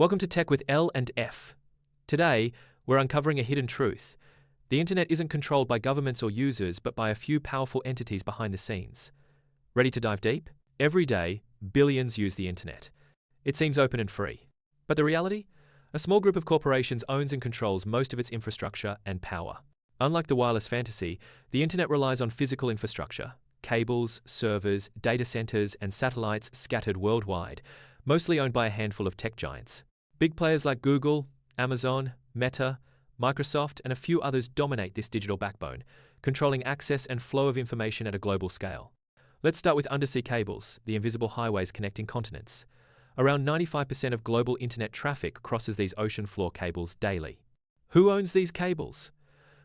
Welcome to Tech with L and F. Today, we're uncovering a hidden truth. The internet isn't controlled by governments or users, but by a few powerful entities behind the scenes. Ready to dive deep? Every day, billions use the internet. It seems open and free. But the reality? A small group of corporations owns and controls most of its infrastructure and power. Unlike the wireless fantasy, the internet relies on physical infrastructure, cables, servers, data centers, and satellites scattered worldwide, mostly owned by a handful of tech giants. Big players like Google, Amazon, Meta, Microsoft, and a few others dominate this digital backbone, controlling access and flow of information at a global scale. Let's start with undersea cables, the invisible highways connecting continents. Around 95% of global internet traffic crosses these ocean floor cables daily. Who owns these cables?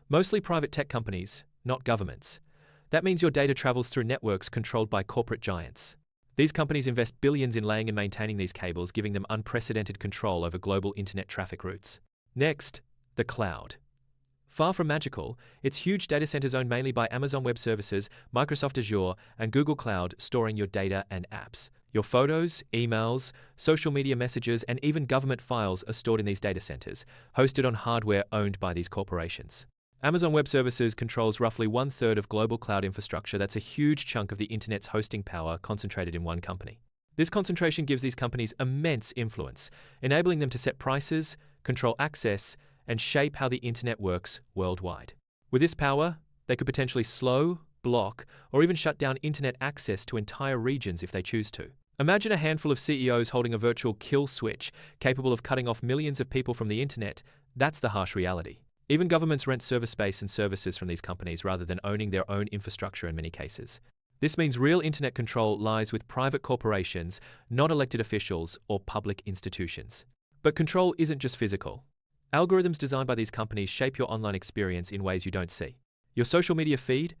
Mostly private tech companies, not governments. That means your data travels through networks controlled by corporate giants. These companies invest billions in laying and maintaining these cables, giving them unprecedented control over global internet traffic routes. Next, the cloud. Far from magical, it's huge data centers owned mainly by Amazon Web Services, Microsoft Azure, and Google Cloud, storing your data and apps. Your photos, emails, social media messages, and even government files are stored in these data centers, hosted on hardware owned by these corporations. Amazon Web Services controls roughly 1/3 of global cloud infrastructure. That's a huge chunk of the internet's hosting power concentrated in one company. This concentration gives these companies immense influence, enabling them to set prices, control access, and shape how the internet works worldwide. With this power, they could potentially slow, block, or even shut down internet access to entire regions if they choose to. Imagine a handful of CEOs holding a virtual kill switch, capable of cutting off millions of people from the internet. That's the harsh reality. Even governments rent server space and services from these companies rather than owning their own infrastructure in many cases. This means real internet control lies with private corporations, not elected officials or public institutions. But control isn't just physical. Algorithms designed by these companies shape your online experience in ways you don't see. Your social media feed,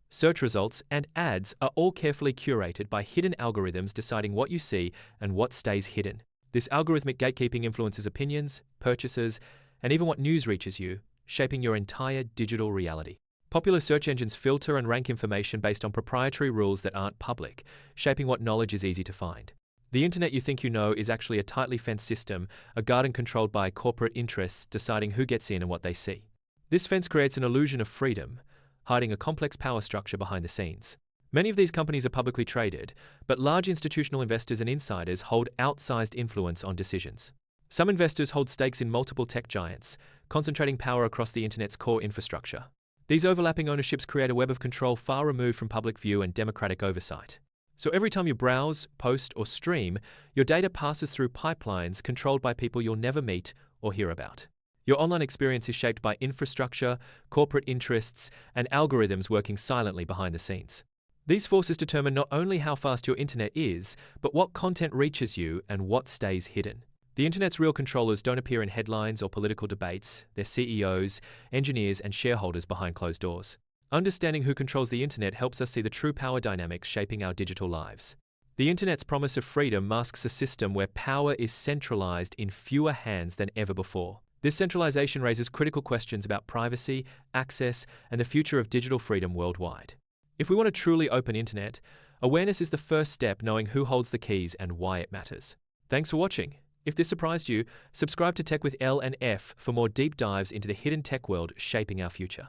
search results, and ads are all carefully curated by hidden algorithms deciding what you see and what stays hidden. This algorithmic gatekeeping influences opinions, purchases, and even what news reaches you, shaping your entire digital reality. Popular search engines filter and rank information based on proprietary rules that aren't public, shaping what knowledge is easy to find. The internet you think you know is actually a tightly fenced system, a garden controlled by corporate interests deciding who gets in and what they see. This fence creates an illusion of freedom, hiding a complex power structure behind the scenes. Many of these companies are publicly traded, but large institutional investors and insiders hold outsized influence on decisions. Some investors hold stakes in multiple tech giants, concentrating power across the internet's core infrastructure. These overlapping ownerships create a web of control far removed from public view and democratic oversight. So every time you browse, post, or stream, your data passes through pipelines controlled by people you'll never meet or hear about. Your online experience is shaped by infrastructure, corporate interests, and algorithms working silently behind the scenes. These forces determine not only how fast your internet is, but what content reaches you and what stays hidden. The internet's real controllers don't appear in headlines or political debates. They're CEOs, engineers, and shareholders behind closed doors. Understanding who controls the internet helps us see the true power dynamics shaping our digital lives. The internet's promise of freedom masks a system where power is centralized in fewer hands than ever before. This centralization raises critical questions about privacy, access, and the future of digital freedom worldwide. If we want a truly open internet, awareness is the first step, knowing who holds the keys and why it matters. Thanks for watching. If this surprised you, subscribe to Tech with L and F for more deep dives into the hidden tech world shaping our future.